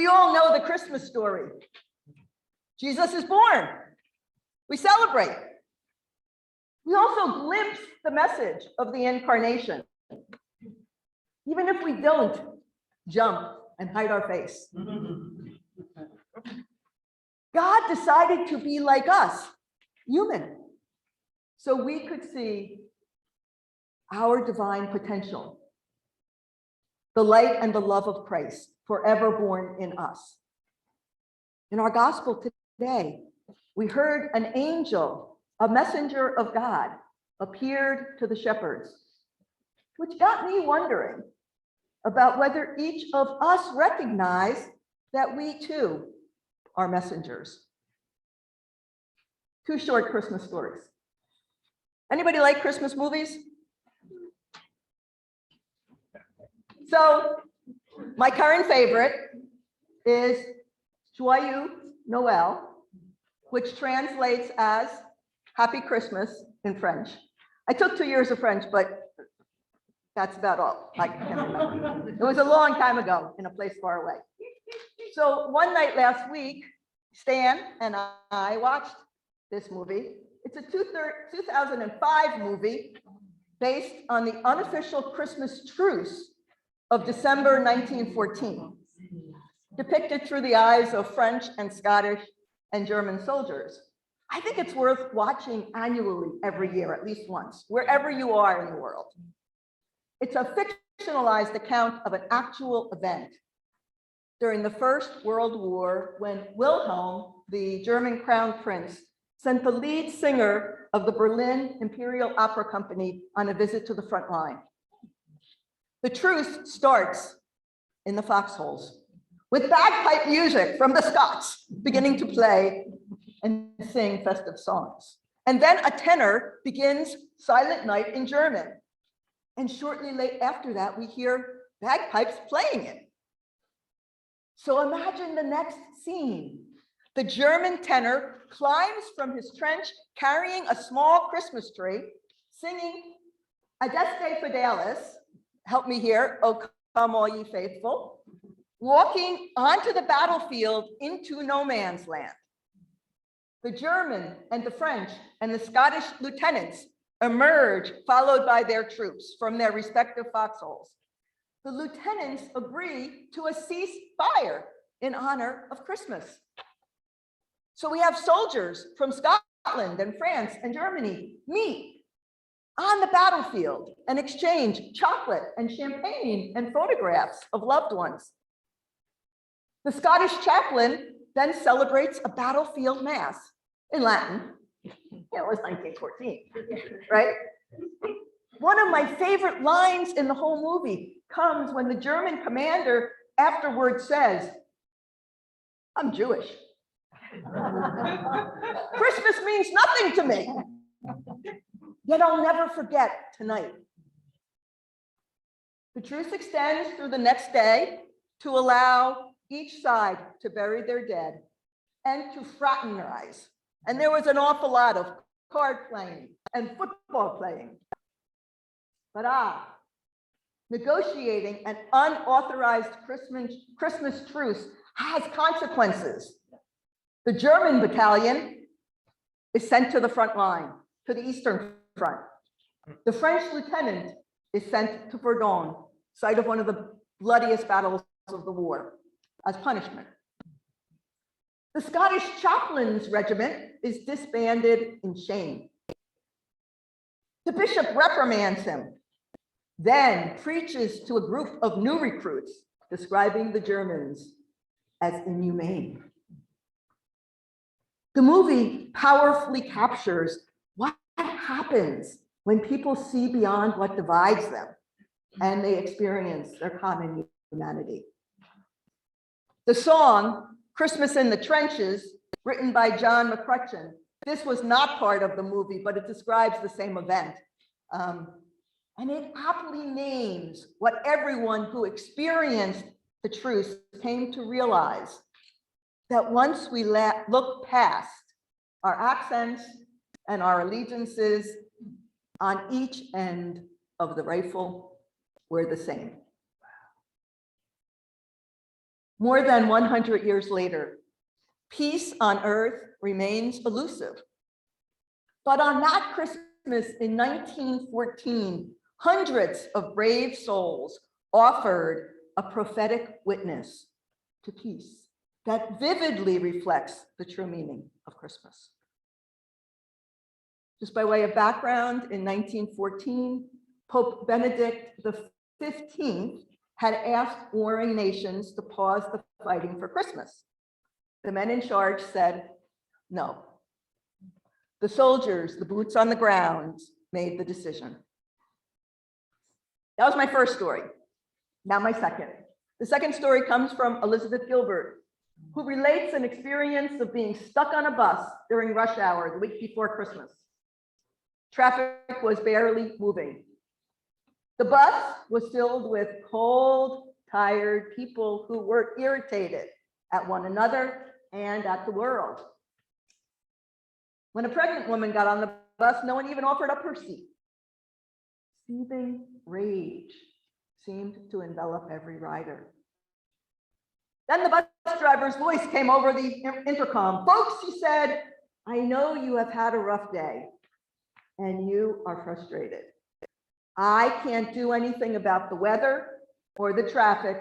We all know the Christmas story. Jesus is born. We celebrate. We also glimpse the message of the incarnation, even if we don't jump and hide our face. God decided to be like us, human, so we could see our divine potential, the light and the love of Christ forever born in us. In our gospel today, we heard an angel, a messenger of God, appeared to the shepherds, which got me wondering about whether each of us recognize that we too are messengers. Two short Christmas stories. Anybody like Christmas movies? So my current favorite is Joyeux Noël, which translates as Happy Christmas in French. I took 2 years of French, but that's about all I can remember. It was a long time ago in a place far away. So one night last week, Stan and I watched this movie. It's a 2005 movie based on the unofficial Christmas truce of December 1914, depicted through the eyes of French and Scottish and German soldiers. I think it's worth watching annually every year, at least once, wherever you are in the world. It's a fictionalized account of an actual event during the First World War, when Wilhelm, the German crown prince, sent the lead singer of the Berlin Imperial Opera Company on a visit to the front line. The truce starts in the foxholes with bagpipe music from the Scots beginning to play and sing festive songs. And then a tenor begins Silent Night in German. And shortly after that, we hear bagpipes playing it. So imagine the next scene. The German tenor climbs from his trench carrying a small Christmas tree, singing Adeste Fidelis, help me here, O come all ye faithful, walking onto the battlefield into no man's land. The German and the French and the Scottish lieutenants emerge, followed by their troops from their respective foxholes. The lieutenants agree to a ceasefire in honor of Christmas. So we have soldiers from Scotland and France and Germany meet on the battlefield and exchange chocolate and champagne and photographs of loved ones. The Scottish chaplain then celebrates a battlefield mass in Latin. Yeah, it was 1914, right? One of my favorite lines in the whole movie comes when the German commander afterwards says, I'm Jewish. Christmas means nothing to me. Yet I'll never forget tonight. The truce extends through the next day to allow each side to bury their dead and to fraternize. And there was an awful lot of card playing and football playing. But negotiating an unauthorized Christmas truce has consequences. The German battalion is sent to the front line, to the Eastern Front. The French lieutenant is sent to Verdun, site of one of the bloodiest battles of the war, as punishment. The Scottish chaplain's regiment is disbanded in shame. The bishop reprimands him, then preaches to a group of new recruits, describing the Germans as inhumane. The movie powerfully captures what happens when people see beyond what divides them and they experience their common humanity. The song, Christmas in the Trenches, written by Jan Richardson, this was not part of the movie, but it describes the same event. And it aptly names what everyone who experienced the truce came to realize, that once we look past our accents and our allegiances, on each end of the rifle, we're the same. More than 100 years later, peace on earth remains elusive. But on that Christmas in 1914, hundreds of brave souls offered a prophetic witness to peace that vividly reflects the true meaning of Christmas. Just by way of background, in 1914, Pope Benedict XV had asked warring nations to pause the fighting for Christmas. The men in charge said no. The soldiers, the boots on the ground, made the decision. That was my first story. Now my second. The second story comes from Elizabeth Gilbert, who relates an experience of being stuck on a bus during rush hour the week before Christmas. Traffic was barely moving. The bus was filled with cold, tired people who were irritated at one another and at the world. When a pregnant woman got on the bus, no one even offered up her seat. Seething rage seemed to envelop every rider. Then the bus driver's voice came over the intercom. Folks, he said, I know you have had a rough day and you are frustrated. I can't do anything about the weather or the traffic,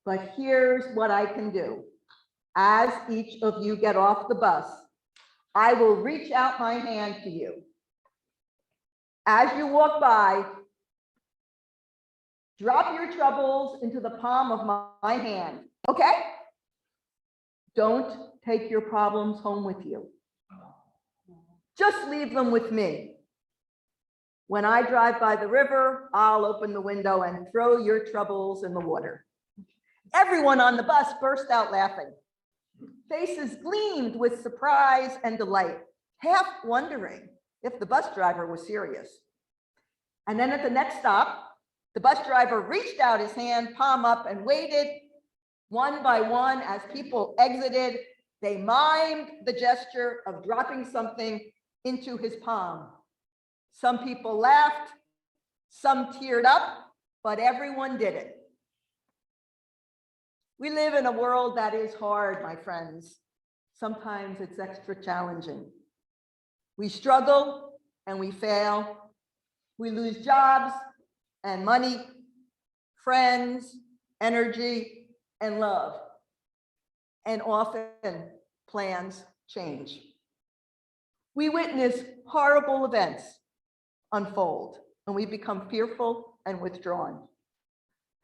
but here's what I can do. As each of you get off the bus, I will reach out my hand to you. As you walk by, drop your troubles into the palm of my hand, okay? Don't take your problems home with you. Just leave them with me. When I drive by the river, I'll open the window and throw your troubles in the water. Everyone on the bus burst out laughing. Faces gleamed with surprise and delight, half wondering if the bus driver was serious. And then at the next stop, the bus driver reached out his hand, palm up, and waited. One by one, as people exited, they mimed the gesture of dropping something into his palm. Some people laughed, some teared up, but everyone did it. We live in a world that is hard, my friends. Sometimes it's extra challenging. We struggle and we fail. We lose jobs and money, friends, energy, and love. And often plans change. We witness horrible events unfold and we become fearful and withdrawn.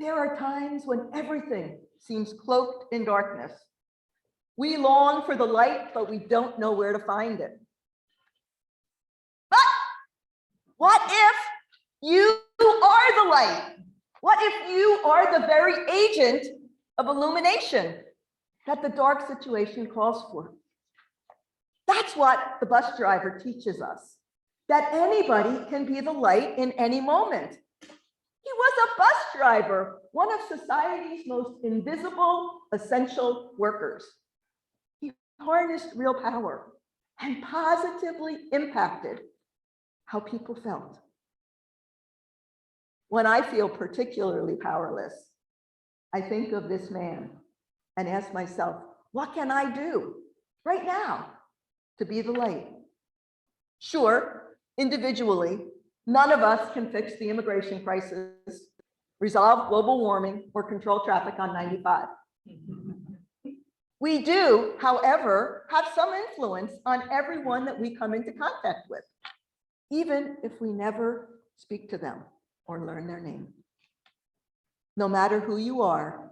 There are times when everything seems cloaked in darkness. We long for the light, but we don't know where to find it. But what if you are the light? What if you are the very agent of illumination that the dark situation calls for? That's what the bus driver teaches us, that anybody can be the light in any moment. He was a bus driver, one of society's most invisible, essential workers. He harnessed real power and positively impacted how people felt. When I feel particularly powerless, I think of this man and ask myself, what can I do right now to be the light? Sure, individually, none of us can fix the immigration crisis, resolve global warming, or control traffic on 95. We do, however, have some influence on everyone that we come into contact with, even if we never speak to them or learn their name. No matter who you are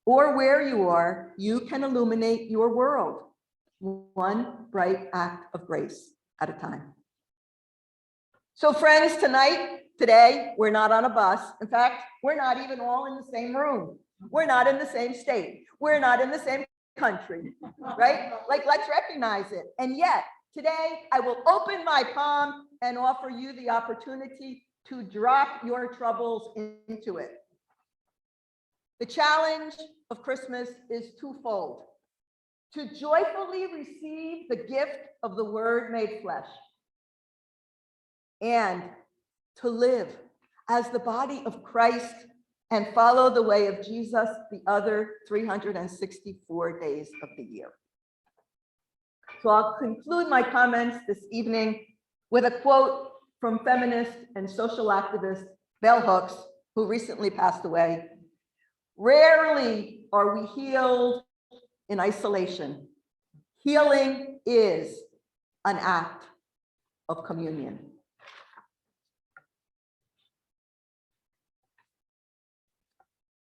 or where you are, you can illuminate your world, one bright act of grace at a time. So friends, today, we're not on a bus. In fact, we're not even all in the same room. We're not in the same state. We're not in the same country, right? Like, let's recognize it. And yet, today, I will open my palm and offer you the opportunity to drop your troubles into it. The challenge of Christmas is twofold: to joyfully receive the gift of the Word made flesh, and to live as the body of Christ and follow the way of Jesus the other 364 days of the year. So I'll conclude my comments this evening with a quote from feminist and social activist Bell Hooks, who recently passed away. Rarely are we healed in isolation. Healing is an act of communion.